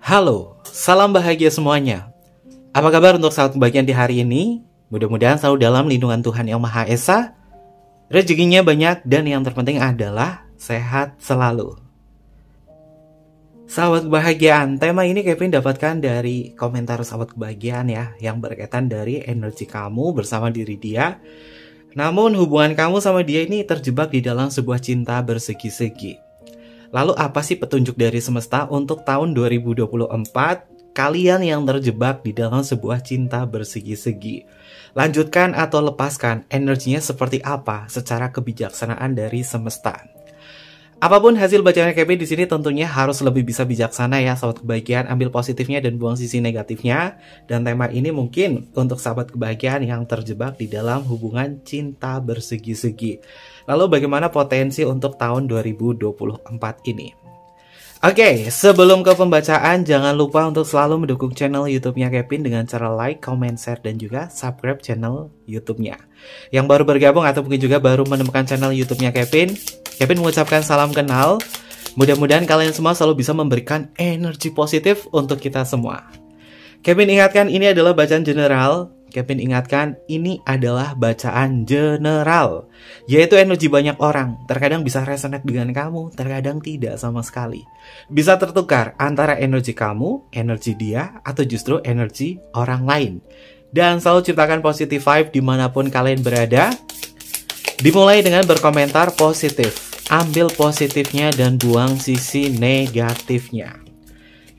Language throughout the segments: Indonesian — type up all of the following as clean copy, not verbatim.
Halo, salam bahagia semuanya. Apa kabar untuk sahabat kebahagiaan di hari ini? Mudah-mudahan selalu dalam lindungan Tuhan Yang Maha Esa, rezekinya banyak, dan yang terpenting adalah sehat selalu. Sahabat kebahagiaan, tema ini Kevin dapatkan dari komentar sahabat kebahagiaan ya, yang berkaitan dari energi kamu bersama diri dia. Namun hubungan kamu sama dia ini terjebak di dalam sebuah cinta bersegi-segi. Lalu apa sih petunjuk dari semesta untuk tahun 2024 kalian yang terjebak di dalam sebuah cinta bersegi-segi? Lanjutkan atau lepaskan, energinya seperti apa secara kebijaksanaan dari semesta? Apapun hasil bacaan Kevin di sini tentunya harus lebih bisa bijaksana ya sahabat kebahagiaan, ambil positifnya dan buang sisi negatifnya. Dan tema ini mungkin untuk sahabat kebahagiaan yang terjebak di dalam hubungan cinta bersegi-segi. Lalu bagaimana potensi untuk tahun 2024 ini? Oke, sebelum ke pembacaan, jangan lupa untuk selalu mendukung channel YouTube-nya Kevin dengan cara like, comment, share, dan juga subscribe channel YouTube-nya. Yang baru bergabung atau mungkin juga baru menemukan channel YouTube-nya Kevin mengucapkan salam kenal. Mudah-mudahan kalian semua selalu bisa memberikan energi positif untuk kita semua. Kevin ingatkan ini adalah bacaan general. Kevin ingatkan ini adalah bacaan general, yaitu energi banyak orang. Terkadang bisa resonate dengan kamu, terkadang tidak sama sekali. Bisa tertukar antara energi kamu, energi dia, atau justru energi orang lain. Dan selalu ciptakan positive vibe dimanapun kalian berada. Dimulai dengan berkomentar positif. Ambil positifnya dan buang sisi negatifnya.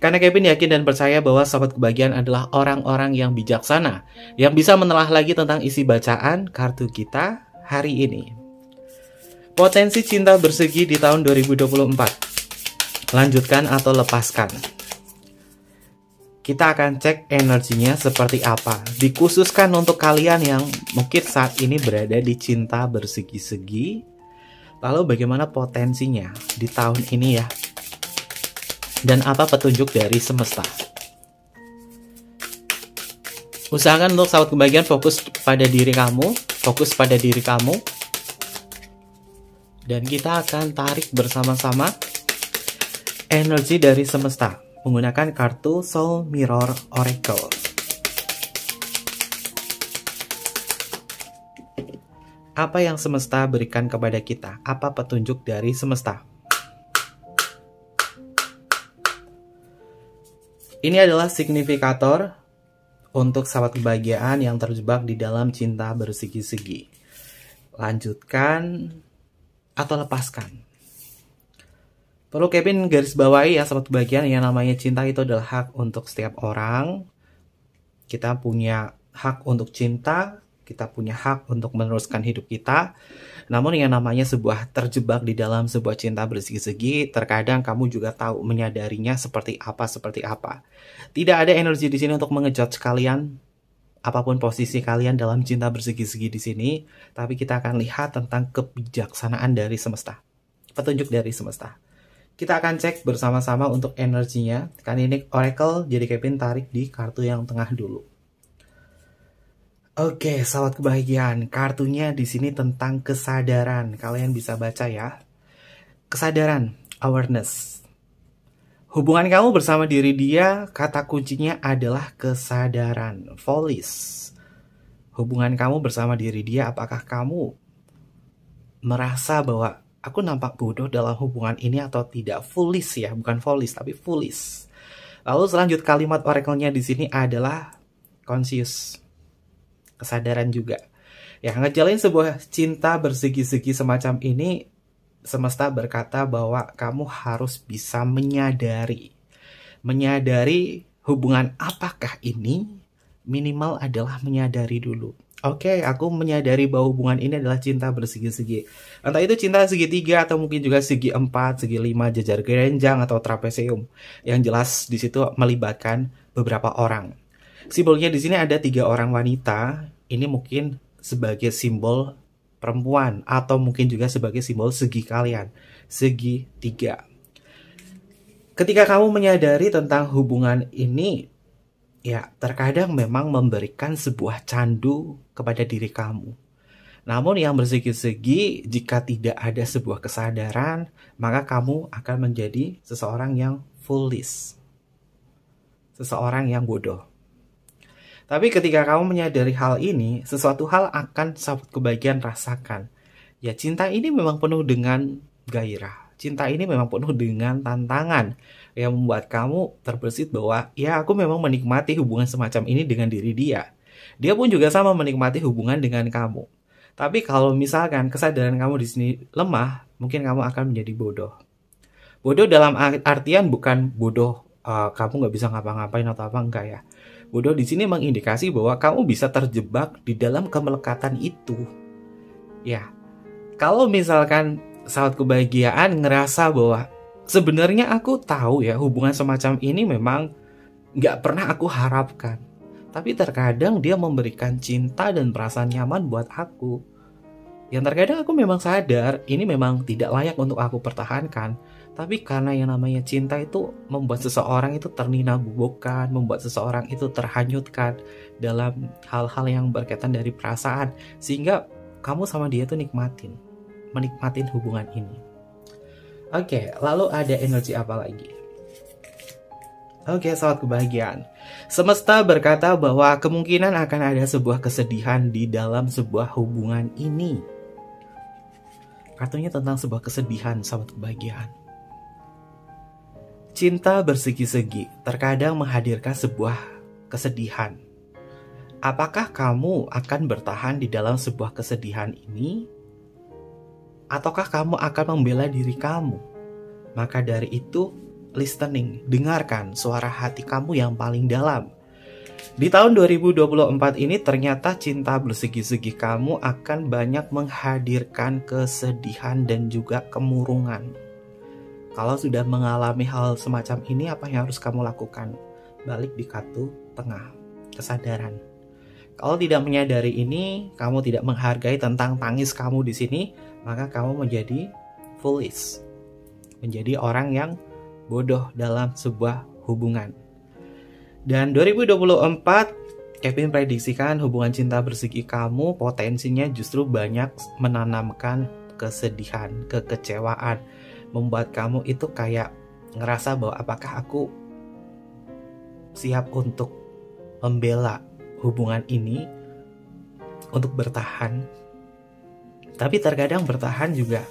Karena Kevin yakin dan percaya bahwa sahabat kebahagiaan adalah orang-orang yang bijaksana, yang bisa menelaah lagi tentang isi bacaan kartu kita hari ini. Potensi cinta bersegi di tahun 2024. Lanjutkan atau lepaskan. Kita akan cek energinya seperti apa. Dikhususkan untuk kalian yang mungkin saat ini berada di cinta bersegi-segi. Lalu bagaimana potensinya di tahun ini ya? Dan apa petunjuk dari semesta? Usahakan untuk sahabat kebahagiaan fokus pada diri kamu, fokus pada diri kamu. Dan kita akan tarik bersama-sama energi dari semesta menggunakan kartu Soul Mirror Oracle. Apa yang semesta berikan kepada kita? Apa petunjuk dari semesta? Ini adalah signifikator untuk sahabat kebahagiaan yang terjebak di dalam cinta bersegi-segi. Lanjutkan atau lepaskan. Perlu Kevin garis bawahi ya sahabat kebahagiaan, yang namanya cinta itu adalah hak untuk setiap orang. Kita punya hak untuk cinta, kita punya hak untuk meneruskan hidup kita. Namun yang namanya sebuah terjebak di dalam sebuah cinta bersegi-segi, terkadang kamu juga tahu menyadarinya seperti apa. Tidak ada energi di sini untuk mengejudge kalian, apapun posisi kalian dalam cinta bersegi-segi di sini, tapi kita akan lihat tentang kebijaksanaan dari semesta, petunjuk dari semesta. Kita akan cek bersama-sama untuk energinya. Kan ini Oracle, jadi Kevin tarik di kartu yang tengah dulu. Oke, sahabat kebahagiaan, kartunya di sini tentang kesadaran. Kalian bisa baca ya. Kesadaran, awareness. Hubungan kamu bersama diri dia, kata kuncinya adalah kesadaran, volish. Hubungan kamu bersama diri dia, apakah kamu merasa bahwa aku nampak bodoh dalam hubungan ini atau tidak? Foolish ya, bukan volish tapi foolish. Lalu selanjut kalimat oracle-nya di sini adalah conscious. Kesadaran juga. Ya, ngejalin sebuah cinta bersegi-segi semacam ini, semesta berkata bahwa kamu harus bisa menyadari hubungan apakah ini, minimal adalah menyadari dulu. Oke, aku menyadari bahwa hubungan ini adalah cinta bersegi-segi. Entah itu cinta segitiga atau mungkin juga segi 4, segi 5, jajar gerenjang atau trapesium. Yang jelas di situ melibatkan beberapa orang. Simbolnya di sini ada 3 orang wanita. Ini mungkin sebagai simbol perempuan atau mungkin juga sebagai simbol segi kalian, segi 3. Ketika kamu menyadari tentang hubungan ini, ya terkadang memang memberikan sebuah candu kepada diri kamu. Namun yang bersegi-segi, jika tidak ada sebuah kesadaran, maka kamu akan menjadi seseorang yang foolish. Seseorang yang bodoh. Tapi ketika kamu menyadari hal ini, sesuatu hal akan sahabat kebahagiaan rasakan. Ya, cinta ini memang penuh dengan gairah. Cinta ini memang penuh dengan tantangan yang membuat kamu terbersit bahwa ya, aku memang menikmati hubungan semacam ini dengan diri dia. Dia pun juga sama menikmati hubungan dengan kamu. Tapi kalau misalkan kesadaran kamu di sini lemah, mungkin kamu akan menjadi bodoh. Bodoh dalam artian bukan bodoh kamu nggak bisa ngapa-ngapain atau apa, enggak ya. Bodoh di sini mengindikasi bahwa kamu bisa terjebak di dalam kemelekatan itu. Ya, kalau misalkan sahabat kebahagiaan ngerasa bahwa sebenarnya aku tahu ya hubungan semacam ini memang nggak pernah aku harapkan. Tapi terkadang dia memberikan cinta dan perasaan nyaman buat aku. Yang terkadang aku memang sadar ini memang tidak layak untuk aku pertahankan. Tapi karena yang namanya cinta itu membuat seseorang itu ternina-bubukan, membuat seseorang itu terhanyutkan dalam hal-hal yang berkaitan dari perasaan. Sehingga kamu sama dia tuh menikmatin hubungan ini. Oke, lalu ada energi apa lagi? Oke, sahabat kebahagiaan. Semesta berkata bahwa kemungkinan akan ada sebuah kesedihan di dalam sebuah hubungan ini. Kartunya tentang sebuah kesedihan, sahabat kebahagiaan. Cinta bersegi-segi terkadang menghadirkan sebuah kesedihan. Apakah kamu akan bertahan di dalam sebuah kesedihan ini? Ataukah kamu akan membela diri kamu? Maka dari itu, listening, dengarkan suara hati kamu yang paling dalam. Di tahun 2024 ini ternyata cinta bersegi-segi kamu akan banyak menghadirkan kesedihan dan juga kemurungan. Kalau sudah mengalami hal semacam ini, apa yang harus kamu lakukan? Balik di kartu tengah, kesadaran. Kalau tidak menyadari ini, kamu tidak menghargai tentang tangis kamu di sini, maka kamu menjadi foolish. Menjadi orang yang bodoh dalam sebuah hubungan. Dan 2024, Kevin prediksikan hubungan cinta bersegi kamu potensinya justru banyak menanamkan kesedihan, kekecewaan, membuat kamu itu kayak ngerasa bahwa apakah aku siap untuk membela hubungan ini, untuk bertahan. Tapi terkadang bertahan juga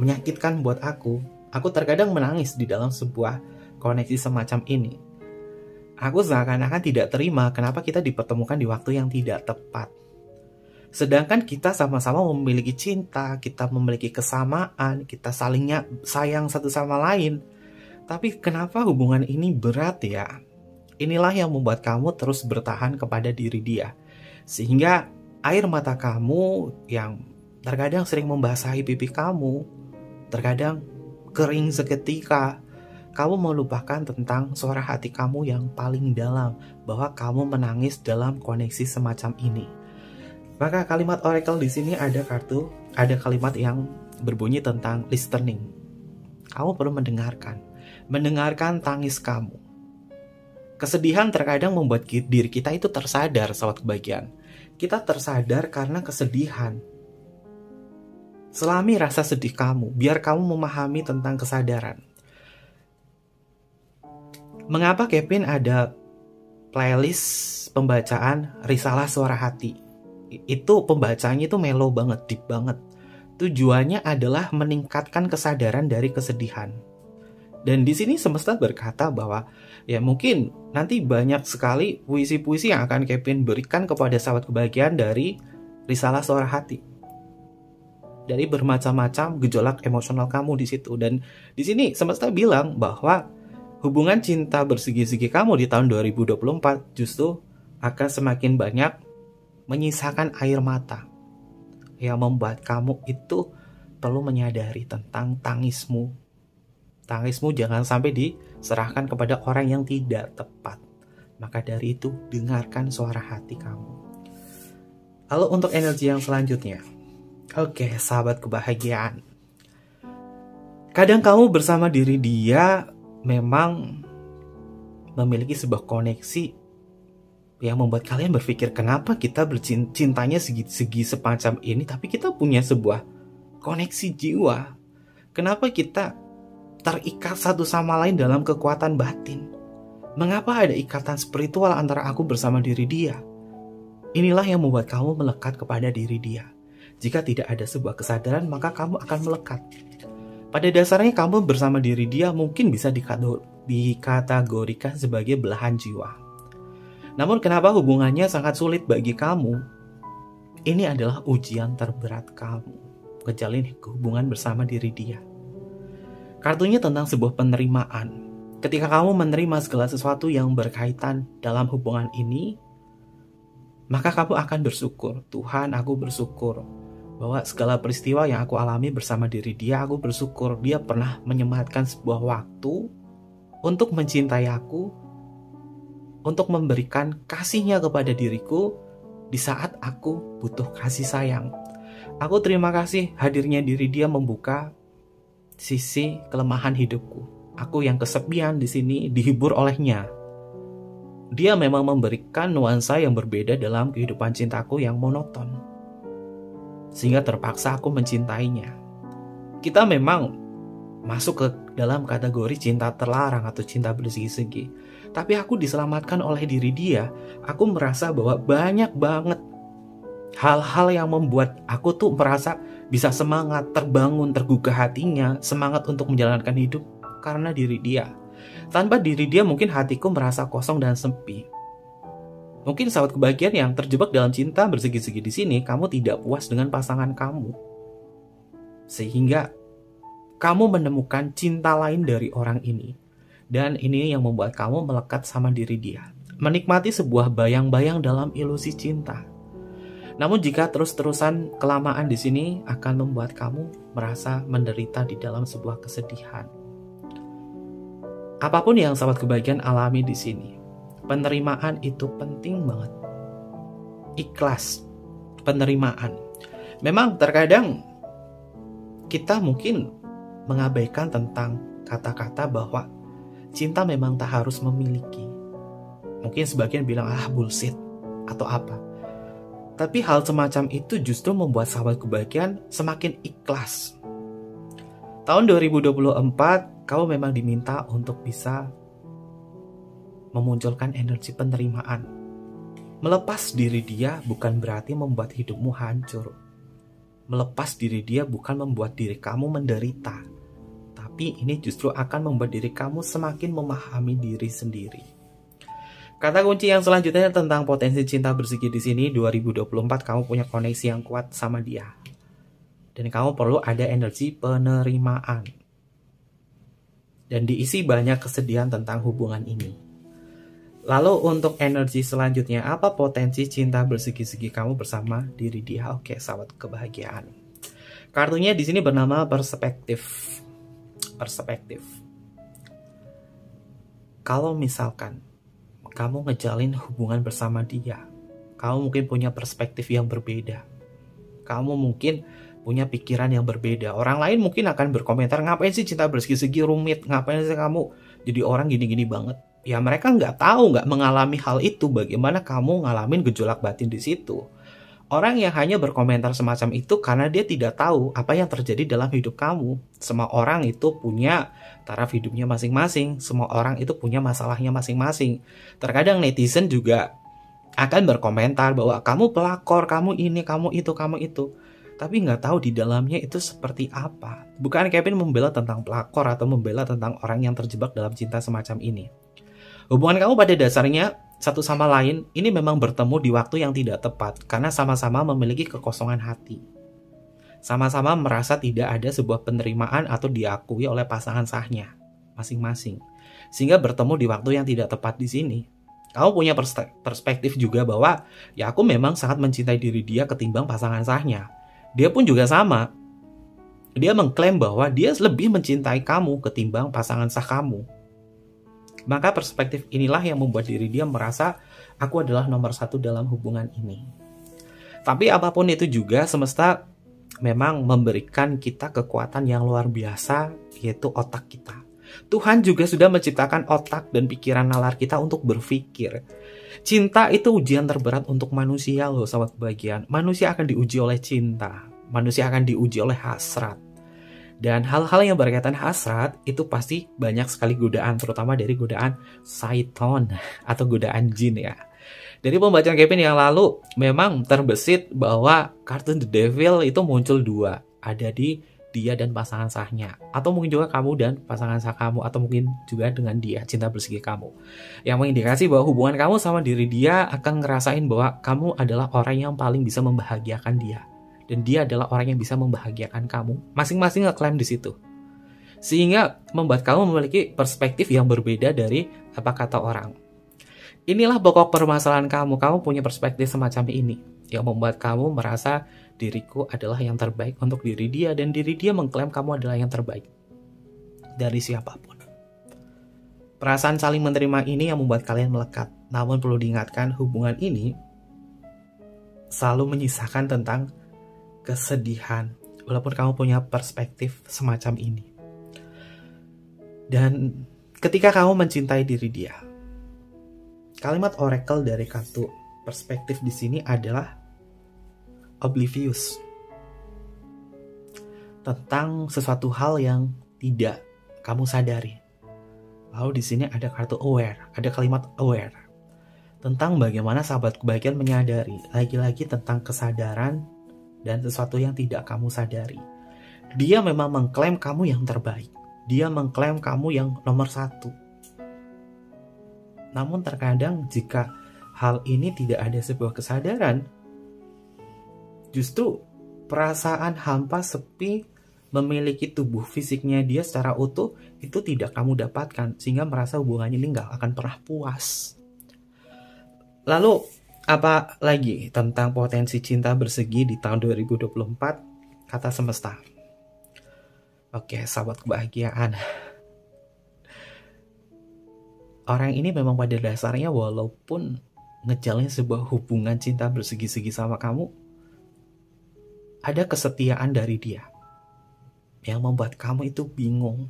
menyakitkan buat aku. Aku terkadang menangis di dalam sebuah koneksi semacam ini. Aku seakan-akan tidak terima kenapa kita dipertemukan di waktu yang tidak tepat. Sedangkan kita sama-sama memiliki cinta, kita memiliki kesamaan, kita salingnya sayang satu sama lain. Tapi kenapa hubungan ini berat ya? Inilah yang membuat kamu terus bertahan kepada diri dia. Sehingga air mata kamu yang terkadang sering membasahi pipi kamu, terkadang kering seketika, kamu melupakan tentang suara hati kamu yang paling dalam, bahwa kamu menangis dalam koneksi semacam ini. Maka kalimat oracle di sini ada kalimat yang berbunyi tentang listening. Kamu perlu mendengarkan tangis kamu. Kesedihan terkadang membuat diri kita itu tersadar, sahabat kebahagiaan. Kita tersadar karena kesedihan. Selami rasa sedih kamu, biar kamu memahami tentang kesadaran. Mengapa Kevin ada playlist pembacaan Risalah Suara Hati? Itu pembacanya itu mellow banget, deep banget. Tujuannya adalah meningkatkan kesadaran dari kesedihan. Dan di sini semesta berkata bahwa ya mungkin nanti banyak sekali puisi-puisi yang akan Kevin berikan kepada sahabat kebahagiaan dari Risalah Suara Hati. Dari bermacam-macam gejolak emosional kamu di situ. Dan di sini semesta bilang bahwa hubungan cinta bersegi-segi kamu di tahun 2024 justru akan semakin banyak menyisakan air mata yang membuat kamu itu perlu menyadari tentang tangismu. Tangismu jangan sampai diserahkan kepada orang yang tidak tepat. Maka dari itu, dengarkan suara hati kamu. Lalu untuk energi yang selanjutnya. Oke, sahabat kebahagiaan. Kadang kamu bersama diri dia memang memiliki sebuah koneksi yang membuat kalian berpikir kenapa kita cintanya segi semacam ini, tapi kita punya sebuah koneksi jiwa. Kenapa kita terikat satu sama lain dalam kekuatan batin? Mengapa ada ikatan spiritual antara aku bersama diri dia? Inilah yang membuat kamu melekat kepada diri dia. Jika tidak ada sebuah kesadaran, maka kamu akan melekat. Pada dasarnya kamu bersama diri dia mungkin bisa dikategorikan sebagai belahan jiwa. Namun kenapa hubungannya sangat sulit bagi kamu? Ini adalah ujian terberat kamu, menjalin hubungan bersama diri dia. Kartunya tentang sebuah penerimaan. Ketika kamu menerima segala sesuatu yang berkaitan dalam hubungan ini, maka kamu akan bersyukur. Tuhan, aku bersyukur bahwa segala peristiwa yang aku alami bersama diri dia, aku bersyukur dia pernah menyempatkan sebuah waktu untuk mencintai aku, untuk memberikan kasihnya kepada diriku di saat aku butuh kasih sayang. Aku terima kasih hadirnya diri dia membuka sisi kelemahan hidupku. Aku yang kesepian di sini dihibur olehnya. Dia memang memberikan nuansa yang berbeda dalam kehidupan cintaku yang monoton, sehingga terpaksa aku mencintainya. Kita memang masuk ke dalam kategori cinta terlarang atau cinta bersegi-segi. Tapi aku diselamatkan oleh diri dia. Aku merasa bahwa banyak banget hal-hal yang membuat aku tuh merasa bisa semangat, terbangun, tergugah hatinya, semangat untuk menjalankan hidup karena diri dia. Tanpa diri dia mungkin hatiku merasa kosong dan sepi. Mungkin sahabat kebahagiaan yang terjebak dalam cinta bersegi-segi di sini, kamu tidak puas dengan pasangan kamu. Sehingga kamu menemukan cinta lain dari orang ini. Dan ini yang membuat kamu melekat sama diri dia. Menikmati sebuah bayang-bayang dalam ilusi cinta. Namun jika terus-terusan kelamaan di sini akan membuat kamu merasa menderita di dalam sebuah kesedihan. Apapun yang sahabat kebahagiaan alami di sini, penerimaan itu penting banget. Ikhlas, penerimaan. Memang terkadang kita mungkin mengabaikan tentang kata-kata bahwa cinta memang tak harus memiliki. Mungkin sebagian bilang bullshit atau apa. Tapi hal semacam itu justru membuat sahabat kebahagiaan semakin ikhlas. Tahun 2024 kamu memang diminta untuk bisa memunculkan energi penerimaan. Melepas diri dia bukan berarti membuat hidupmu hancur. Melepas diri dia bukan membuat diri kamu menderita. Tapi ini justru akan membuat diri kamu semakin memahami diri sendiri. Kata kunci yang selanjutnya tentang potensi cinta bersegi di sini, 2024 kamu punya koneksi yang kuat sama dia. Dan kamu perlu ada energi penerimaan. Dan diisi banyak kesedihan tentang hubungan ini. Lalu untuk energi selanjutnya, apa potensi cinta bersegi-segi kamu bersama diri dia? Oke, sahabat kebahagiaan. Kartunya di sini bernama perspektif. Kalau misalkan kamu ngejalin hubungan bersama dia, kamu mungkin punya perspektif yang berbeda. Kamu mungkin punya pikiran yang berbeda. Orang lain mungkin akan berkomentar, ngapain sih cinta bersegi-segi rumit, ngapain sih kamu jadi orang gini-gini banget. Ya mereka nggak tahu, nggak mengalami hal itu. Bagaimana kamu ngalamin gejolak batin di situ? Orang yang hanya berkomentar semacam itu karena dia tidak tahu apa yang terjadi dalam hidup kamu. Semua orang itu punya taraf hidupnya masing-masing. Semua orang itu punya masalahnya masing-masing. Terkadang netizen juga akan berkomentar bahwa kamu pelakor, kamu ini, kamu itu, kamu itu. Tapi nggak tahu di dalamnya itu seperti apa. Bukan Kevin membela tentang pelakor atau membela tentang orang yang terjebak dalam cinta semacam ini. Hubungan kamu pada dasarnya satu sama lain ini memang bertemu di waktu yang tidak tepat karena sama-sama memiliki kekosongan hati. Sama-sama merasa tidak ada sebuah penerimaan atau diakui oleh pasangan sahnya masing-masing. Sehingga bertemu di waktu yang tidak tepat di sini. Kamu punya perspektif juga bahwa ya aku memang sangat mencintai diri dia ketimbang pasangan sahnya. Dia pun juga sama. Dia mengklaim bahwa dia lebih mencintai kamu ketimbang pasangan sah kamu. Maka perspektif inilah yang membuat diri dia merasa aku adalah nomor satu dalam hubungan ini. Tapi apapun itu juga semesta memang memberikan kita kekuatan yang luar biasa, yaitu otak kita. Tuhan juga sudah menciptakan otak dan pikiran nalar kita untuk berpikir. Cinta itu ujian terberat untuk manusia loh, sahabat kebahagiaan. Manusia akan diuji oleh cinta. Manusia akan diuji oleh hasrat. Dan hal-hal yang berkaitan hasrat itu pasti banyak sekali godaan, terutama dari godaan syaitan atau godaan jin ya. Dari pembacaan Kevin yang lalu memang terbesit bahwa kartu The Devil itu muncul dua, ada di dia dan pasangan sahnya, atau mungkin juga kamu dan pasangan sah kamu, atau mungkin juga dengan dia, cinta bersegi kamu, yang mengindikasi bahwa hubungan kamu sama diri dia akan ngerasain bahwa kamu adalah orang yang paling bisa membahagiakan dia, dan dia adalah orang yang bisa membahagiakan kamu. Masing-masing ngeklaim di situ, sehingga membuat kamu memiliki perspektif yang berbeda dari apa kata orang. Inilah pokok permasalahan kamu. Kamu punya perspektif semacam ini yang membuat kamu merasa diriku adalah yang terbaik untuk diri dia, dan diri dia mengklaim kamu adalah yang terbaik dari siapapun. Perasaan saling menerima ini yang membuat kalian melekat. Namun perlu diingatkan, hubungan ini selalu menyisakan tentang kesedihan, walaupun kamu punya perspektif semacam ini. Dan ketika kamu mencintai diri dia, kalimat oracle dari kartu perspektif di sini adalah oblivious, tentang sesuatu hal yang tidak kamu sadari. Lalu di sini ada kartu aware, ada kalimat aware tentang bagaimana sahabat kebahagiaan menyadari, lagi-lagi tentang kesadaran dan sesuatu yang tidak kamu sadari. Dia memang mengklaim kamu yang terbaik, dia mengklaim kamu yang nomor satu. Namun terkadang jika hal ini tidak ada sebuah kesadaran, justru perasaan hampa, sepi, memiliki tubuh fisiknya dia secara utuh itu tidak kamu dapatkan, sehingga merasa hubungannya ini nggak akan pernah puas. Lalu apa lagi tentang potensi cinta bersegi di tahun 2024 kata semesta? Oke, sahabat kebahagiaan, orang ini memang pada dasarnya walaupun ngejalin sebuah hubungan cinta bersegi-segi sama kamu, ada kesetiaan dari dia yang membuat kamu itu bingung.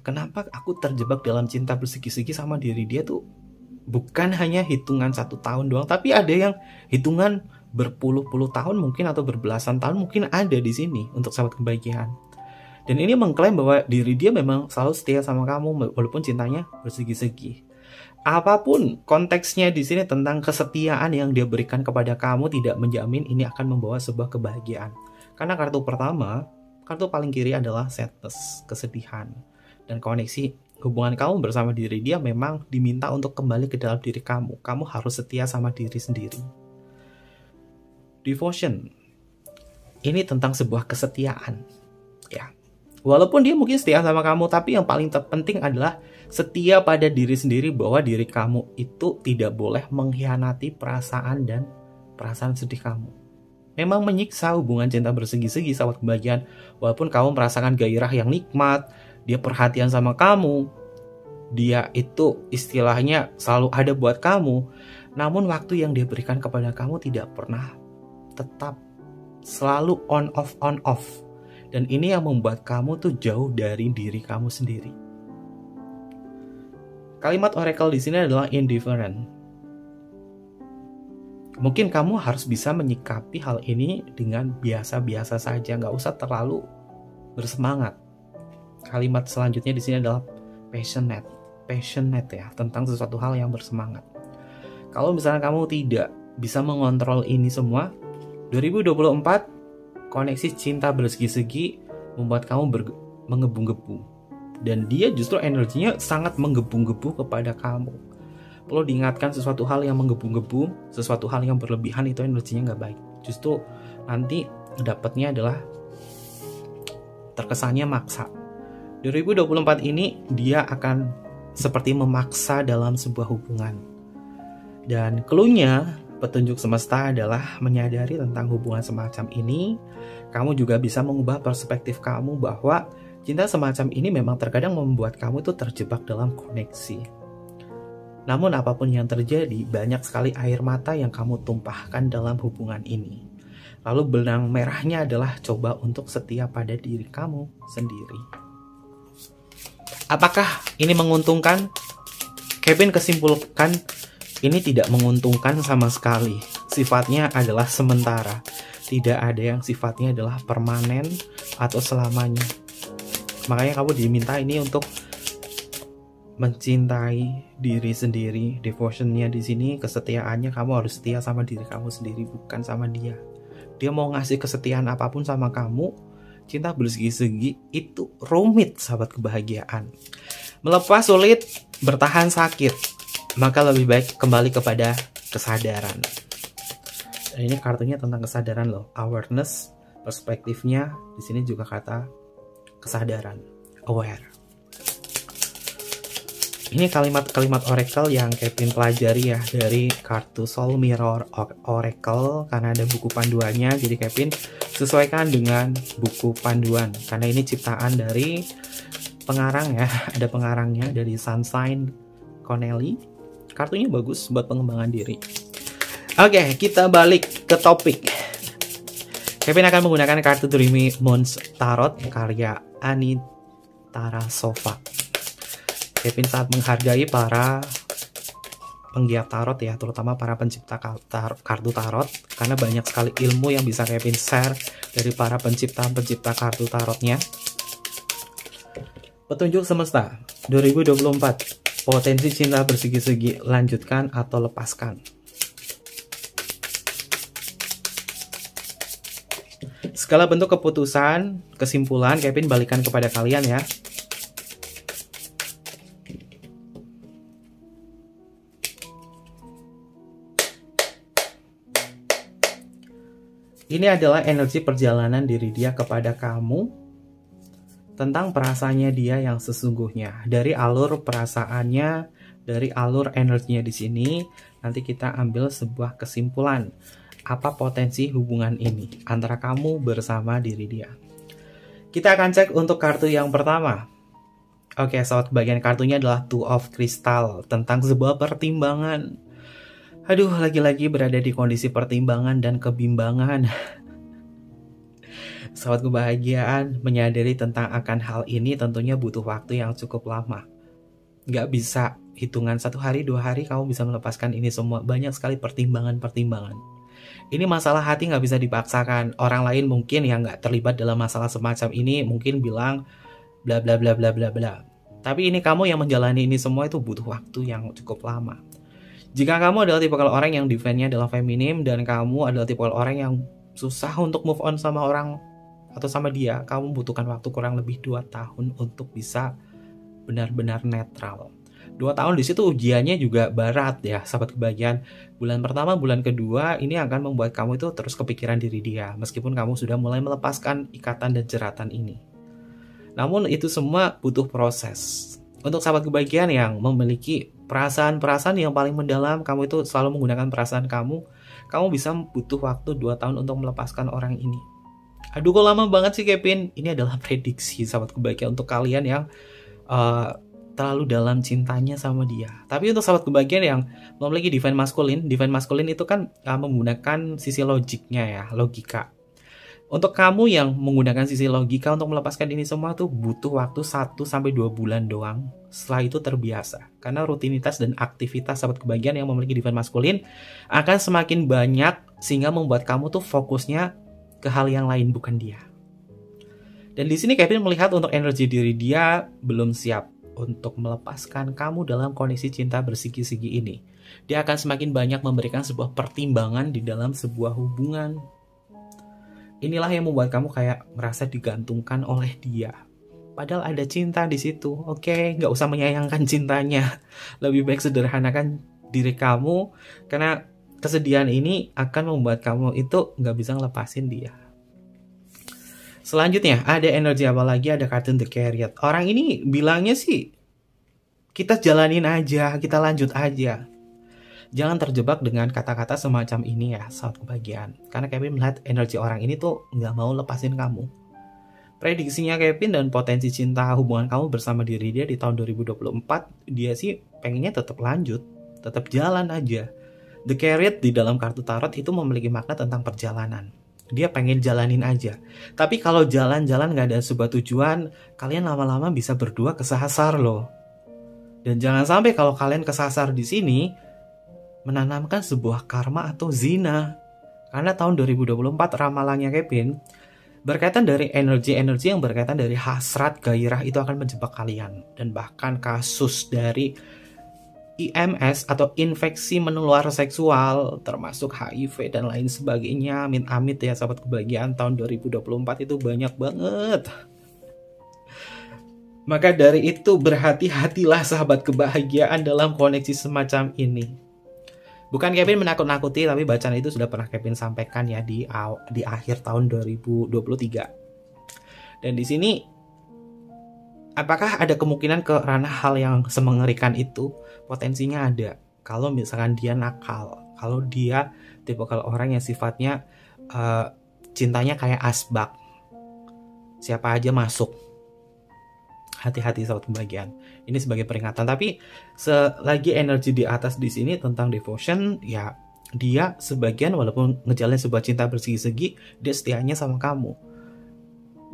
Kenapa aku terjebak dalam cinta bersegi-segi sama diri dia tuh bukan hanya hitungan 1 tahun doang, tapi ada yang hitungan berpuluh-puluh tahun mungkin, atau berbelasan tahun mungkin ada di sini untuk sahabat kebahagiaan. Dan ini mengklaim bahwa diri dia memang selalu setia sama kamu walaupun cintanya bersegi-segi. Apapun konteksnya di sini tentang kesetiaan yang dia berikan kepada kamu tidak menjamin ini akan membawa sebuah kebahagiaan. Karena kartu pertama, kartu paling kiri adalah sadness, kesedihan. Dan koneksi hubungan kamu bersama diri dia memang diminta untuk kembali ke dalam diri kamu. Kamu harus setia sama diri sendiri. Devotion, ini tentang sebuah kesetiaan. Ya, walaupun dia mungkin setia sama kamu, tapi yang paling terpenting adalah setia pada diri sendiri, bahwa diri kamu itu tidak boleh mengkhianati perasaan dan perasaan sedih kamu. Memang menyiksa hubungan cinta bersegi-segi sahabat kebahagiaan, walaupun kamu merasakan gairah yang nikmat, dia perhatian sama kamu, dia itu istilahnya selalu ada buat kamu, namun waktu yang dia berikan kepada kamu tidak pernah tetap, selalu on off. Dan ini yang membuat kamu tuh jauh dari diri kamu sendiri. Kalimat oracle di sini adalah indifferent. Mungkin kamu harus bisa menyikapi hal ini dengan biasa-biasa saja, nggak usah terlalu bersemangat. Kalimat selanjutnya di sini adalah passionate ya, tentang sesuatu hal yang bersemangat. Kalau misalnya kamu tidak bisa mengontrol ini semua, 2024 koneksi cinta bersegi-segi membuat kamu menggebu-gebu, dan dia justru energinya sangat menggebu-gebu kepada kamu. Perlu diingatkan, sesuatu hal yang menggebu-gebu, sesuatu hal yang berlebihan itu energinya nggak baik. Justru nanti dapatnya adalah terkesannya maksa. 2024 ini dia akan seperti memaksa dalam sebuah hubungan. Dan clue-nya, petunjuk semesta adalah menyadari tentang hubungan semacam ini. Kamu juga bisa mengubah perspektif kamu bahwa cinta semacam ini memang terkadang membuat kamu itu terjebak dalam koneksi. Namun apapun yang terjadi, banyak sekali air mata yang kamu tumpahkan dalam hubungan ini. Lalu benang merahnya adalah coba untuk setia pada diri kamu sendiri. Apakah ini menguntungkan? Kevin kesimpulkan ini tidak menguntungkan sama sekali. Sifatnya adalah sementara. Tidak ada yang sifatnya adalah permanen atau selamanya. Makanya kamu diminta ini untuk mencintai diri sendiri. Devotionnya di sini, kesetiaannya kamu harus setia sama diri kamu sendiri, bukan sama dia. Dia mau ngasih kesetiaan apapun sama kamu, cinta bersegi-segi itu rumit, sahabat kebahagiaan. Melepas sulit, bertahan sakit. Maka lebih baik kembali kepada kesadaran. Dan ini kartunya tentang kesadaran loh, awareness, perspektifnya di sini juga kata kesadaran, aware. Ini kalimat-kalimat oracle yang Kevin pelajari ya dari kartu Soul Mirror Oracle, karena ada buku panduannya. Jadi Kevin sesuaikan dengan buku panduan karena ini ciptaan dari pengarang ya. Ada pengarangnya dari Sunshine Connelly. Kartunya bagus buat pengembangan diri. Oke, kita balik ke topik. Kevin akan menggunakan kartu Dreamy Moons Tarot karya Ani Tarasova. Kevin sangat menghargai para penggiat tarot ya, terutama para pencipta kartu tarot, karena banyak sekali ilmu yang bisa Kevin share dari para pencipta kartu tarotnya. Petunjuk semesta 2024, potensi cinta bersegi-segi, lanjutkan atau lepaskan. Segala bentuk keputusan, kesimpulan, Kevin balikan kepada kalian ya. Ini adalah energi perjalanan diri dia kepada kamu tentang perasaannya dia yang sesungguhnya. Dari alur perasaannya, dari alur energinya di sini, nanti kita ambil sebuah kesimpulan. Apa potensi hubungan ini antara kamu bersama diri dia. Kita akan cek untuk kartu yang pertama. Oke, sahabat, bagian kartunya adalah Two of Crystal, tentang sebuah pertimbangan. Aduh, lagi-lagi berada di kondisi pertimbangan dan kebimbangan. Sahabat kebahagiaan, menyadari tentang akan hal ini tentunya butuh waktu yang cukup lama. Nggak bisa hitungan 1 hari, 2 hari kamu bisa melepaskan ini semua. Banyak sekali pertimbangan-pertimbangan. Ini masalah hati nggak bisa dipaksakan. Orang lain mungkin yang nggak terlibat dalam masalah semacam ini mungkin bilang bla bla bla bla bla bla. Tapi ini kamu yang menjalani ini semua itu butuh waktu yang cukup lama. Jika kamu adalah tipe orang yang defense-nya adalah feminim dan kamu adalah tipe orang yang susah untuk move on sama orang atau sama dia, kamu membutuhkan waktu kurang lebih 2 tahun untuk bisa benar-benar netral. 2 tahun di situ ujiannya juga berat ya, sahabat kebahagiaan. Bulan pertama, bulan kedua ini akan membuat kamu itu terus kepikiran diri dia, meskipun kamu sudah mulai melepaskan ikatan dan jeratan ini. Namun itu semua butuh proses. Untuk sahabat kebahagiaan yang memiliki perasaan-perasaan yang paling mendalam, kamu itu selalu menggunakan perasaan kamu bisa butuh waktu 2 tahun untuk melepaskan orang ini. Aduh, kok lama banget sih Kevin? Ini adalah prediksi sahabat kebahagiaan untuk kalian yang terlalu dalam cintanya sama dia. Tapi untuk sahabat kebahagiaan yang memiliki divine masculine itu kan menggunakan sisi logiknya ya, logika. Untuk kamu yang menggunakan sisi logika untuk melepaskan ini semua tuh butuh waktu 1-2 bulan doang. Setelah itu terbiasa. Karena rutinitas dan aktivitas sahabat kebahagiaan yang memiliki divine masculine akan semakin banyak sehingga membuat kamu tuh fokusnya ke hal yang lain, bukan dia. Dan di sini Kevin melihat untuk energi diri dia belum siap untuk melepaskan kamu dalam kondisi cinta bersigi-sigi ini. Dia akan semakin banyak memberikan sebuah pertimbangan di dalam sebuah hubungan. Inilah yang membuat kamu kayak merasa digantungkan oleh dia. Padahal ada cinta di situ. Oke, nggak usah menyayangkan cintanya. Lebih baik sederhanakan diri kamu, karena kesedihan ini akan membuat kamu itu nggak bisa ngelepasin dia. Selanjutnya, ada energi apa lagi? Ada kartu The Chariot. Orang ini bilangnya sih, kita jalanin aja, kita lanjut aja. Jangan terjebak dengan kata-kata semacam ini ya, saat kebahagiaan. Karena Kevin melihat energi orang ini tuh nggak mau lepasin kamu. Prediksinya Kevin dan potensi cinta hubungan kamu bersama diri dia di tahun 2024, dia sih pengennya tetap lanjut, tetap jalan aja. The Chariot di dalam kartu tarot itu memiliki makna tentang perjalanan. Dia pengen jalanin aja. Tapi kalau jalan-jalan nggak ada sebuah tujuan, kalian lama-lama bisa berdua kesasar loh. Dan jangan sampai kalau kalian kesasar di sini, menanamkan sebuah karma atau zina. Karena tahun 2024 ramalannya Kevin berkaitan dari energi-energi yang berkaitan dari hasrat, gairah itu akan menjebak kalian. Dan bahkan kasus dari IMS atau infeksi menular seksual termasuk HIV dan lain sebagainya, amit-amit ya sahabat kebahagiaan, tahun 2024 itu banyak banget. Maka dari itu berhati-hatilah sahabat kebahagiaan dalam koneksi semacam ini. Bukan Kevin menakut-nakuti, tapi bacaan itu sudah pernah Kevin sampaikan ya di akhir tahun 2023. Dan di sini apakah ada kemungkinan ke ranah hal yang semengerikan itu? Potensinya ada. Kalau misalkan dia nakal, kalau dia tipe kalau orang yang sifatnya cintanya kayak asbak, siapa aja masuk. Hati-hati sahabat kebahagiaan. Ini sebagai peringatan. Tapi selagi energi di atas di sini tentang devotion, ya dia sebagian walaupun ngejalin sebuah cinta bersegi-segi, dia setianya sama kamu.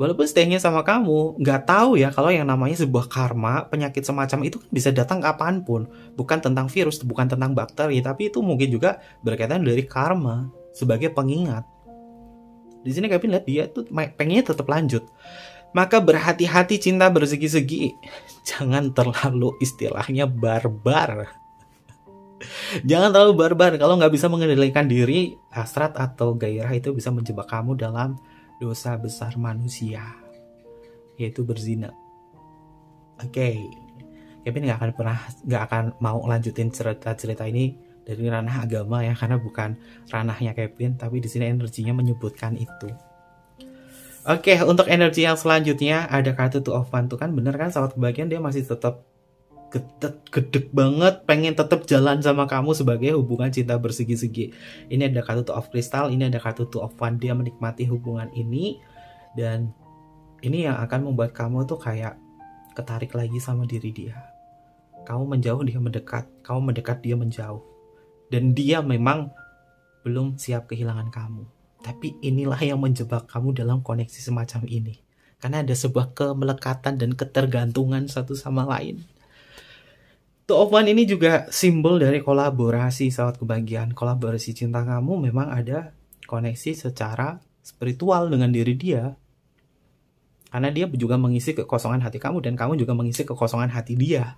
Walaupun stay-nya sama kamu, nggak tahu ya kalau yang namanya sebuah karma, penyakit semacam itu bisa datang kapanpun. Bukan tentang virus, bukan tentang bakteri, tapi itu mungkin juga berkaitan dari karma sebagai pengingat. Di sini Kevin lihat dia tuh pengennya tetap lanjut. Maka berhati-hati cinta bersegi-segi. Jangan terlalu istilahnya barbar. Jangan terlalu barbar. Kalau nggak bisa mengendalikan diri, hasrat atau gairah itu bisa menjebak kamu dalam dosa besar manusia, yaitu berzina. Oke. Kevin nggak akan mau lanjutin cerita ini dari ranah agama ya, karena bukan ranahnya Kevin, tapi di sini energinya menyebutkan itu. Oke, untuk energi yang selanjutnya ada kartu Two of Wands tuh kan bener kan sahabat kebahagiaan, dia masih tetap gedek banget pengen tetap jalan sama kamu sebagai hubungan cinta bersegi-segi. Ini ada kartu Two of Crystal, ini ada kartu Two of Wands, dia menikmati hubungan ini dan ini yang akan membuat kamu tuh kayak ketarik lagi sama diri dia. Kamu menjauh, dia mendekat, kamu mendekat, dia menjauh. Dan dia memang belum siap kehilangan kamu. Tapi inilah yang menjebak kamu dalam koneksi semacam ini. Karena ada sebuah kemelekatan dan ketergantungan satu sama lain. Two of Wands ini juga simbol dari kolaborasi sahabat kebahagiaan. Kolaborasi cinta kamu memang ada koneksi secara spiritual dengan diri dia. Karena dia juga mengisi kekosongan hati kamu dan kamu juga mengisi kekosongan hati dia.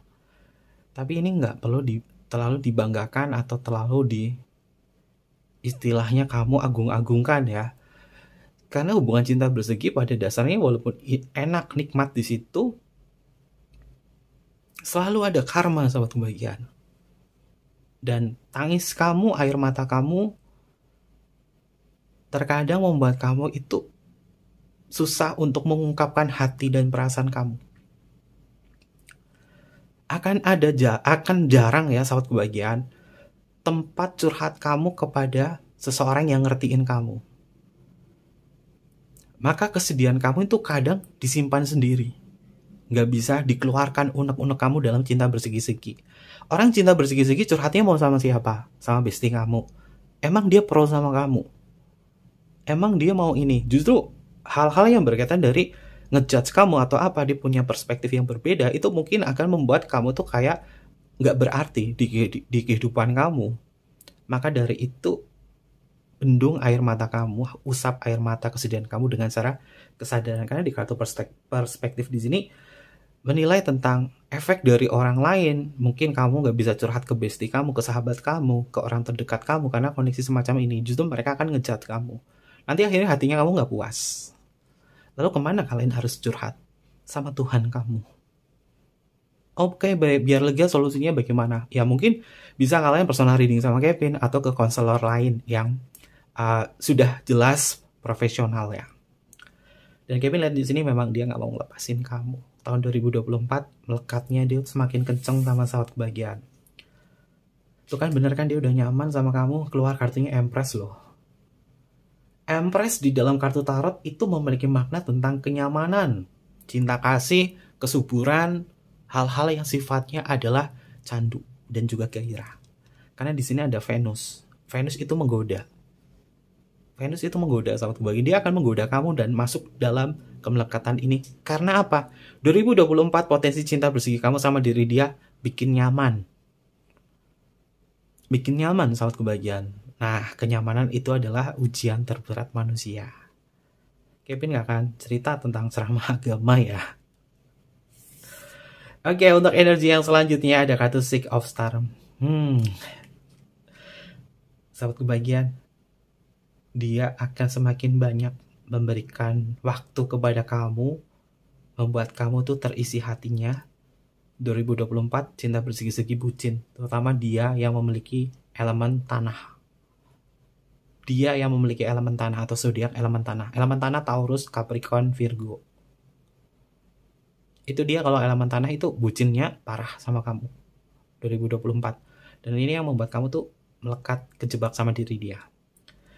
Tapi ini nggak perlu terlalu dibanggakan atau terlalu istilahnya kamu agung-agungkan ya. Karena hubungan cinta bersegi pada dasarnya walaupun enak, nikmat di situ, selalu ada karma sahabat kebahagiaan. Dan tangis kamu, air mata kamu terkadang membuat kamu itu susah untuk mengungkapkan hati dan perasaan kamu. Akan jarang ya sahabat kebahagiaan tempat curhat kamu kepada seseorang yang ngertiin kamu. Maka kesedihan kamu itu kadang disimpan sendiri. Nggak bisa dikeluarkan unek-unek kamu dalam cinta bersegi-segi. Orang cinta bersegi-segi curhatnya mau sama siapa? Sama bestie kamu. Emang dia pro sama kamu? Emang dia mau ini? Justru hal-hal yang berkaitan dari ngejudge kamu atau apa, dia punya perspektif yang berbeda, itu mungkin akan membuat kamu tuh kayak nggak berarti di kehidupan kamu. Maka dari itu bendung air mata kamu, usap air mata kesedihan kamu dengan cara kesadaran. Karena di kartu perspektif di sini menilai tentang efek dari orang lain. Mungkin kamu nggak bisa curhat ke bestie kamu, ke sahabat kamu, ke orang terdekat kamu karena kondisi semacam ini. Justru mereka akan ngejudge kamu. Nanti akhirnya hatinya kamu nggak puas. Lalu kemana kalian harus curhat? Sama Tuhan kamu. Oke, biar lega, solusinya bagaimana? Ya mungkin bisa kalian personal reading sama Kevin atau ke konselor lain yang sudah jelas profesional ya. Dan Kevin lihat di sini memang dia nggak mau ngelepasin kamu. Tahun 2024 melekatnya dia semakin kenceng sama sahabat kebahagiaan. Itu kan bener kan dia udah nyaman sama kamu, keluar kartunya Empress loh. Empress di dalam kartu tarot itu memiliki makna tentang kenyamanan, cinta kasih, kesuburan, hal-hal yang sifatnya adalah candu dan juga gairah. Karena di sini ada Venus. Venus itu menggoda. Venus itu menggoda sahabat kebahagiaan. Dia akan menggoda kamu dan masuk dalam kemelekatan ini. Karena apa? 2024 potensi cinta bersegi kamu sama diri dia bikin nyaman. bikin nyaman sahabat kebahagiaan. Nah, kenyamanan itu adalah ujian terberat manusia. Kevin gak akan cerita tentang ceramah agama ya. Oke, untuk energi yang selanjutnya ada kartu Six of Stars. Sahabat kebahagiaan, dia akan semakin banyak memberikan waktu kepada kamu, membuat kamu tuh terisi hatinya. 2024 cinta bersegi-segi bucin, terutama dia yang memiliki elemen tanah. Dia yang memiliki elemen tanah atau zodiak elemen tanah. Elemen tanah Taurus, Capricorn, Virgo. Itu dia kalau elemen tanah itu bucinnya parah sama kamu. 2024. Dan ini yang membuat kamu tuh melekat, kejebak sama diri dia.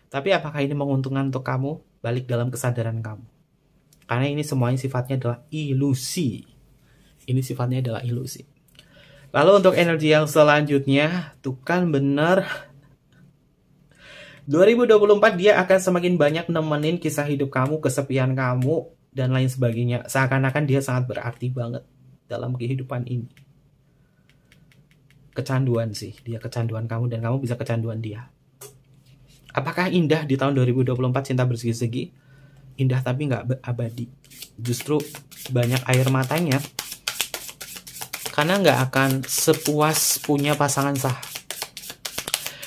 Tapi apakah ini menguntungkan untuk kamu? Balik dalam kesadaran kamu. Karena ini semuanya sifatnya adalah ilusi. Ini sifatnya adalah ilusi. Lalu untuk energi yang selanjutnya, tuh kan bener. 2024 dia akan semakin banyak nemenin kisah hidup kamu, kesepian kamu, dan lain sebagainya. Seakan-akan dia sangat berarti banget dalam kehidupan ini. Kecanduan sih, dia kecanduan kamu dan kamu bisa kecanduan dia. Apakah indah di tahun 2024 cinta bersegi-segi? Indah tapi nggak abadi. Justru banyak air matanya. Karena nggak akan sepuas punya pasangan sah.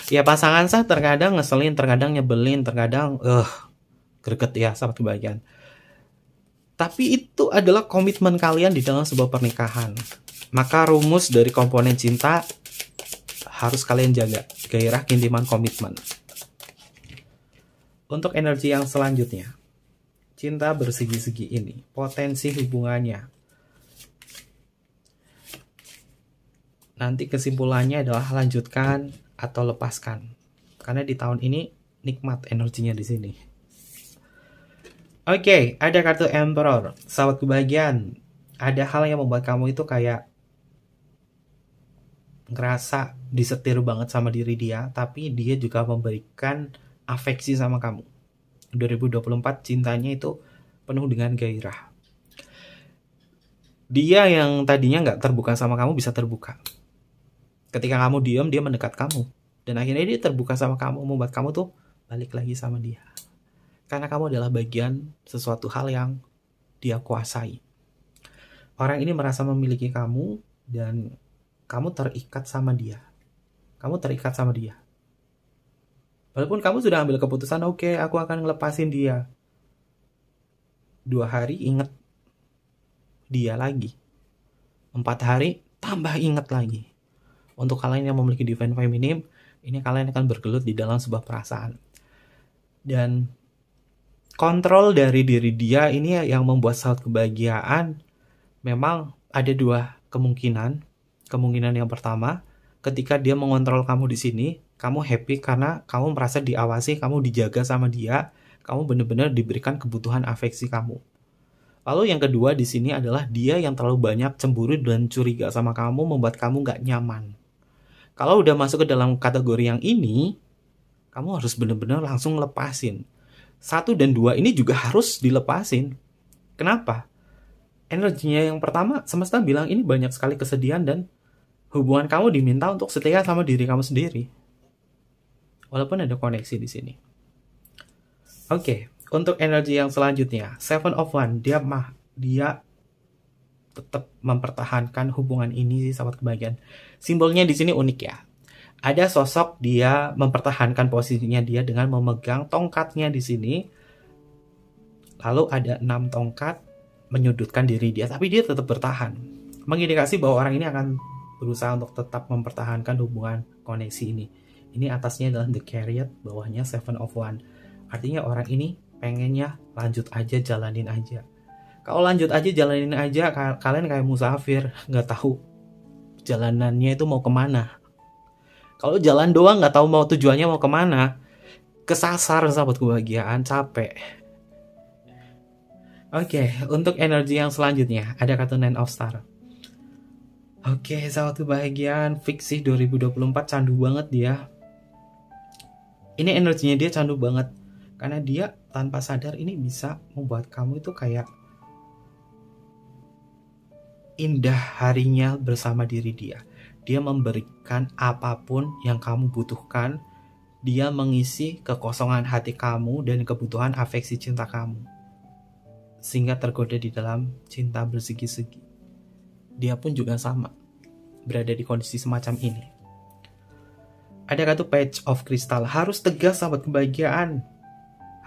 Ya pasangan sah terkadang ngeselin, terkadang nyebelin, terkadang greget ya sahabat kebahagiaan. Tapi itu adalah komitmen kalian di dalam sebuah pernikahan. Maka rumus dari komponen cinta harus kalian jaga. Gairah, keintiman, komitmen. Untuk energi yang selanjutnya. Cinta bersegi-segi ini. Potensi hubungannya. Nanti kesimpulannya adalah lanjutkan atau lepaskan. Karena di tahun ini nikmat energinya di sini. Oke, ada kartu Emperor. Sahabat kebahagiaan. Ada hal yang membuat kamu itu kayak ngerasa disetir banget sama diri dia. Tapi dia juga memberikan afeksi sama kamu. 2024 cintanya itu penuh dengan gairah. Dia yang tadinya nggak terbuka sama kamu bisa terbuka. Ketika kamu diam, dia mendekat kamu. Dan akhirnya dia terbuka sama kamu, membuat kamu tuh balik lagi sama dia. Karena kamu adalah bagian sesuatu hal yang dia kuasai. Orang ini merasa memiliki kamu, dan kamu terikat sama dia. Kamu terikat sama dia. Walaupun kamu sudah ambil keputusan, oke, aku akan ngelepasin dia. 2 hari inget dia lagi. 4 hari tambah inget lagi. Untuk kalian yang memiliki divine feminine, ini kalian akan bergelut di dalam sebuah perasaan. Dan kontrol dari diri dia ini yang membuat saat kebahagiaan. Memang ada 2 kemungkinan. Kemungkinan yang pertama, ketika dia mengontrol kamu di sini, kamu happy karena kamu merasa diawasi, kamu dijaga sama dia, kamu benar-benar diberikan kebutuhan afeksi kamu. Lalu yang kedua di sini adalah dia yang terlalu banyak cemburu dan curiga sama kamu, membuat kamu gak nyaman. Kalau udah masuk ke dalam kategori yang ini, kamu harus benar-benar langsung lepasin. 1 dan 2 ini juga harus dilepasin. Kenapa? Energinya yang pertama, semesta bilang ini banyak sekali kesedihan dan hubungan kamu diminta untuk setia sama diri kamu sendiri. Walaupun ada koneksi di sini. Oke, untuk energi yang selanjutnya, 7 of Wands, dia tetap mempertahankan hubungan ini sih sahabat kebahagiaan. Simbolnya di sini unik ya. Ada sosok dia mempertahankan posisinya dia dengan memegang tongkatnya di sini. Lalu ada 6 tongkat menyudutkan diri dia, tapi dia tetap bertahan. Mengindikasi bahwa orang ini akan berusaha untuk tetap mempertahankan hubungan koneksi ini. Ini atasnya adalah The Chariot, bawahnya 7 of Wands. Artinya orang ini pengennya lanjut aja, jalanin aja. Kalau lanjut aja, jalanin aja, kalian kayak musafir, nggak tahu jalanannya itu mau kemana. Kalau jalan doang nggak tahu mau tujuannya mau kemana, kesasar sahabat kebahagiaan, capek. Oke, untuk energi yang selanjutnya ada kartu Nine of Stars. Oke, sahabat kebahagiaan, fiksi 2024 candu banget dia. Ini energinya dia candu banget. Karena dia tanpa sadar ini bisa membuat kamu itu kayak indah harinya bersama diri dia. dia memberikan apapun yang kamu butuhkan. Dia mengisi kekosongan hati kamu dan kebutuhan afeksi cinta kamu, sehingga tergoda di dalam cinta bersegi-segi. Dia pun juga sama, berada di kondisi semacam ini. Ada kartu Page of Crystal. Harus tegas sahabat kebahagiaan.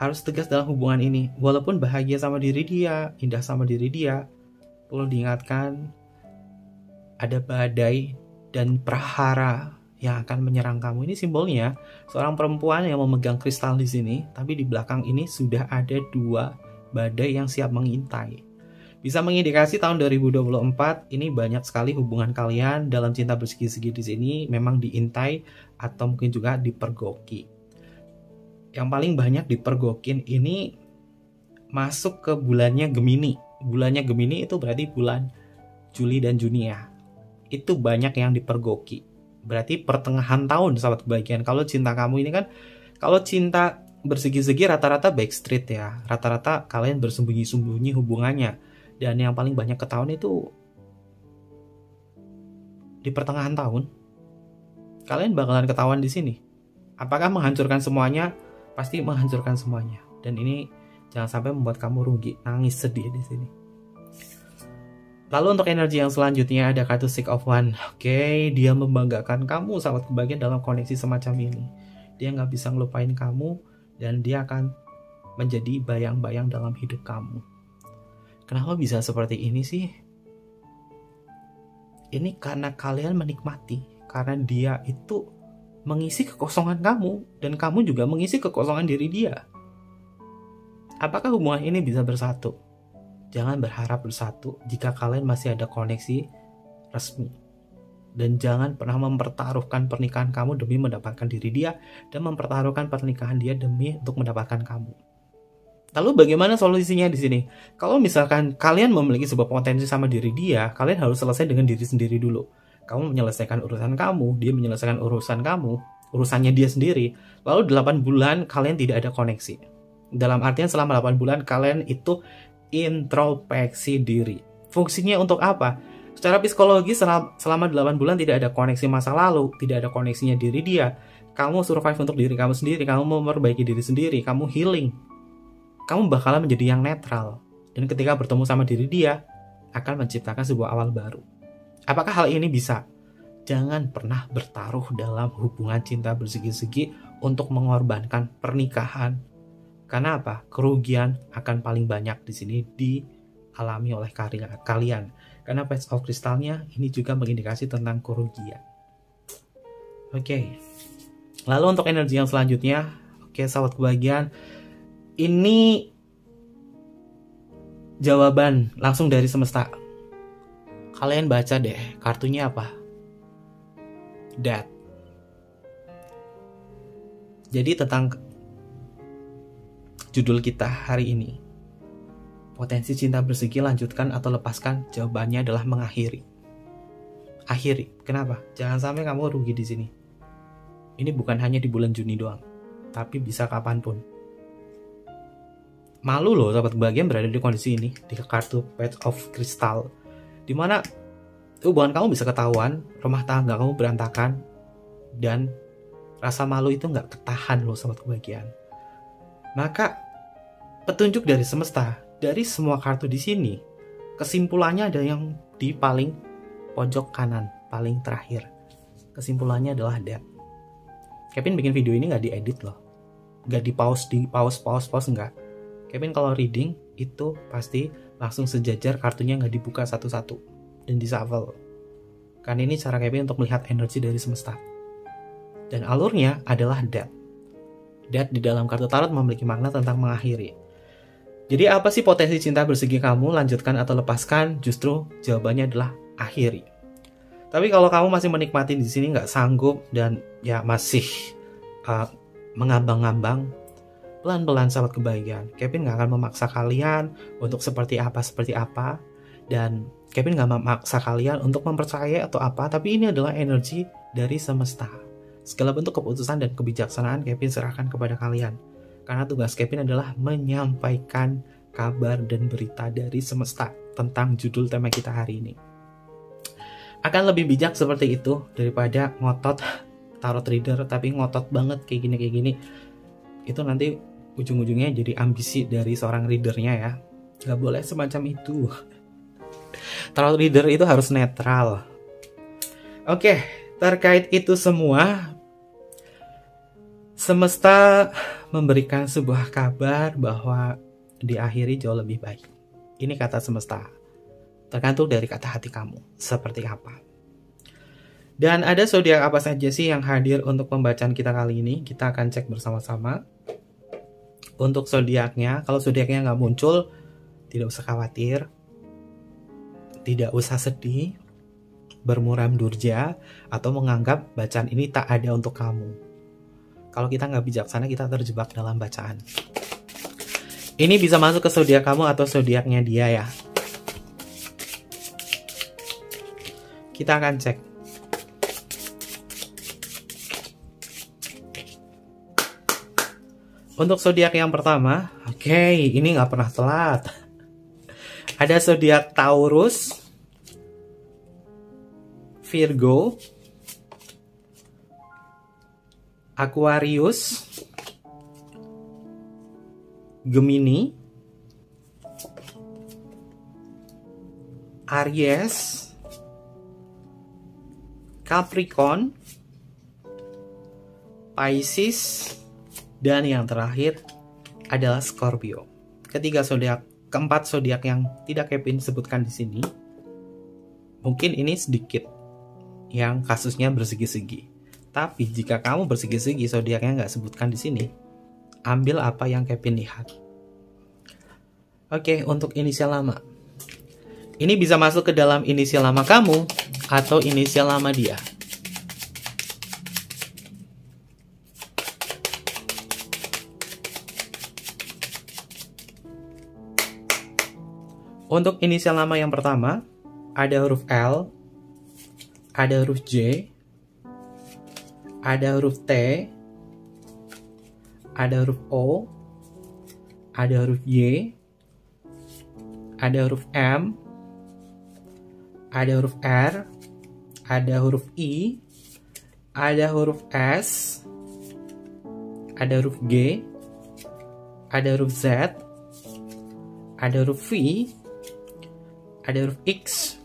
Harus tegas dalam hubungan ini. Walaupun bahagia sama diri dia, indah sama diri dia, perlu diingatkan ada badai dan prahara yang akan menyerang kamu. Ini simbolnya seorang perempuan yang memegang kristal di sini, tapi di belakang ini sudah ada 2 badai yang siap mengintai. Bisa mengindikasi tahun 2024 ini banyak sekali hubungan kalian dalam cinta bersegi-segi di sini memang diintai atau mungkin juga dipergoki. Yang paling banyak dipergokin ini masuk ke bulannya Gemini. Bulannya Gemini itu berarti bulan Juli dan Juni ya. Itu banyak yang dipergoki. Berarti pertengahan tahun sahabat kebahagiaan. Kalau cinta kamu ini kan, kalau cinta bersegi-segi rata-rata backstreet ya. Rata-rata kalian bersembunyi-sembunyi hubungannya. Dan yang paling banyak ketahuan itu di pertengahan tahun. Kalian bakalan ketahuan di sini. Apakah menghancurkan semuanya? Pasti menghancurkan semuanya. Dan ini jangan sampai membuat kamu rugi, nangis, sedih di sini. Lalu untuk energi yang selanjutnya ada kartu Six of Wands. Oke, dia membanggakan kamu sahabat kebahagiaan dalam koneksi semacam ini. Dia nggak bisa ngelupain kamu dan dia akan menjadi bayang-bayang dalam hidup kamu. Kenapa bisa seperti ini sih? Ini karena kalian menikmati, karena dia itu mengisi kekosongan kamu dan kamu juga mengisi kekosongan diri dia. Apakah hubungan ini bisa bersatu? Jangan berharap bersatu jika kalian masih ada koneksi resmi. Dan jangan pernah mempertaruhkan pernikahan kamu demi mendapatkan diri dia dan mempertaruhkan pernikahan dia demi untuk mendapatkan kamu. Lalu bagaimana solusinya di sini? Kalau misalkan kalian memiliki sebuah potensi sama diri dia, kalian harus selesai dengan diri sendiri dulu. Kamu menyelesaikan urusan kamu, dia menyelesaikan urusan kamu, urusannya dia sendiri. Lalu 8 bulan kalian tidak ada koneksi. Dalam artian selama 8 bulan kalian itu introspeksi diri. Fungsinya untuk apa? Secara psikologi selama 8 bulan tidak ada koneksi masa lalu, tidak ada koneksinya diri dia. Kamu survive untuk diri kamu sendiri, kamu memperbaiki diri sendiri, kamu healing. Kamu bakalan menjadi yang netral. Dan ketika bertemu sama diri dia, akan menciptakan sebuah awal baru. Apakah hal ini bisa? Jangan pernah bertaruh dalam hubungan cinta bersegi-segi untuk mengorbankan pernikahan. Karena apa? Kerugian akan paling banyak di sini dialami oleh kalian. Karena Page of Crystal-nya ini juga mengindikasi tentang kerugian. Oke. Lalu untuk energi yang selanjutnya, oke sahabat kebahagiaan, ini jawaban langsung dari semesta. Kalian baca deh, kartunya apa? Death. Jadi tentang judul kita hari ini, potensi cinta bersegi lanjutkan atau lepaskan? Jawabannya adalah mengakhiri. Akhiri. Kenapa? Jangan sampai kamu rugi di sini. Ini bukan hanya di bulan Juni doang, tapi bisa kapanpun. Malu loh sahabat kebahagiaan berada di kondisi ini, di kartu Page of Crystal, dimana hubungan kamu bisa ketahuan, rumah tangga kamu berantakan, dan rasa malu itu nggak ketahan loh sahabat kebahagiaan. Maka petunjuk dari semesta, dari semua kartu di sini, kesimpulannya ada yang di paling pojok kanan, paling terakhir. Kesimpulannya adalah death. Kevin bikin video ini nggak diedit loh, nggak di pause, nggak. Kevin kalau reading itu pasti langsung sejajar, kartunya nggak dibuka satu-satu dan di-shuffle. Karena ini cara Kevin untuk melihat energi dari semesta. Dan alurnya adalah death. Death di dalam kartu tarot memiliki makna tentang mengakhiri. Jadi apa sih potensi cinta bersegi kamu? Lanjutkan atau lepaskan? Justru jawabannya adalah akhiri. Tapi kalau kamu masih menikmati di sini, nggak sanggup dan ya masih mengambang-ngambang, pelan-pelan sahabat kebahagiaan, Kevin nggak akan memaksa kalian untuk seperti apa, dan Kevin nggak memaksa kalian untuk mempercayai atau apa, tapi ini adalah energi dari semesta. Segala bentuk keputusan dan kebijaksanaan Kevin serahkan kepada kalian, karena tugas Kevin adalah menyampaikan kabar dan berita dari semesta tentang judul tema kita hari ini. Akan lebih bijak seperti itu daripada ngotot tarot reader tapi ngotot banget kayak gini. Itu nanti ujung-ujungnya jadi ambisi dari seorang readernya ya. Gak boleh semacam itu. Tarot reader itu harus netral. Oke, terkait itu semua, semesta memberikan sebuah kabar bahwa diakhiri jauh lebih baik. Ini kata semesta. Tergantung dari kata hati kamu, seperti apa. Dan ada zodiak apa saja sih yang hadir untuk pembacaan kita kali ini? Kita akan cek bersama-sama. Untuk zodiaknya, kalau zodiaknya nggak muncul, tidak usah khawatir, tidak usah sedih, bermuram durja, atau menganggap bacaan ini tak ada untuk kamu. Kalau kita nggak bijaksana, kita terjebak dalam bacaan. Ini bisa masuk ke zodiak kamu atau zodiaknya dia ya. Kita akan cek. Untuk zodiak yang pertama, oke, ini nggak pernah telat. Ada zodiak Taurus, Virgo, Aquarius, Gemini, Aries, Capricorn, Pisces, dan yang terakhir adalah Scorpio. Keempat zodiak yang tidak Kevin sebutkan di sini, mungkin ini sedikit yang kasusnya bersegi-segi. Tapi jika kamu bersegi-segi zodiaknya nggak sebutkan di sini, ambil apa yang Kevin lihat. Oke, untuk inisial lama. Ini bisa masuk ke dalam inisial lama kamu atau inisial lama dia. Untuk inisial nama yang pertama, ada huruf L, ada huruf J, ada huruf T, ada huruf O, ada huruf Y, ada huruf M, ada huruf R, ada huruf I, ada huruf S, ada huruf G, ada huruf Z, ada huruf V, ada huruf X,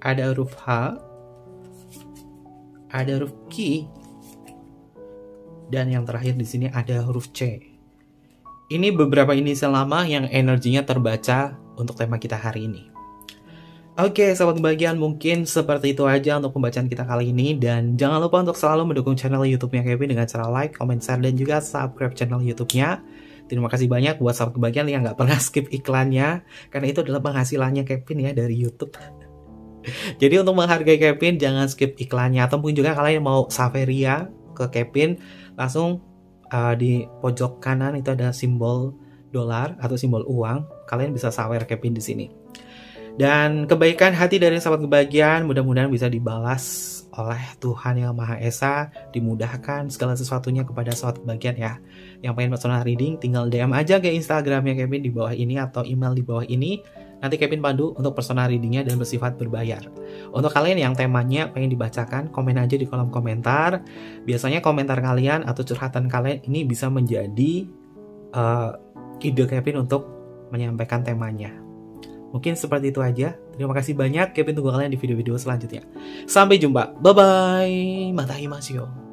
ada huruf H, ada huruf Q, dan yang terakhir di sini ada huruf C. Ini beberapa inisial lama yang energinya terbaca untuk tema kita hari ini. Oke, sahabat kebahagiaan, mungkin seperti itu aja untuk pembacaan kita kali ini. Dan jangan lupa untuk selalu mendukung channel YouTube-nya Kevin dengan cara like, comment, share, dan juga subscribe channel YouTube-nya. Terima kasih banyak buat sahabat kebahagiaan yang nggak pernah skip iklannya, karena itu adalah penghasilannya Kevin ya dari YouTube. Jadi untuk menghargai Kevin, jangan skip iklannya. Ataupun juga kalian mau Saveria ke Kevin, langsung di pojok kanan itu ada simbol dolar atau simbol uang. Kalian bisa sawer Kevin di sini. Dan kebaikan hati dari sahabat kebahagiaan mudah-mudahan bisa dibalas oleh Tuhan Yang Maha Esa, dimudahkan segala sesuatunya kepada sahabat kebahagiaan ya. Yang pengen personal reading tinggal DM aja ke Instagramnya Kevin di bawah ini atau email di bawah ini. Nanti Kevin pandu untuk personal readingnya dan bersifat berbayar. Untuk kalian yang temanya pengen dibacakan, komen aja di kolom komentar. Biasanya komentar kalian atau curhatan kalian ini bisa menjadi ide Kevin untuk menyampaikan temanya. Mungkin seperti itu aja. Terima kasih banyak. Kevin tunggu kalian di video-video selanjutnya. Sampai jumpa. Bye-bye. Matahi Masyo.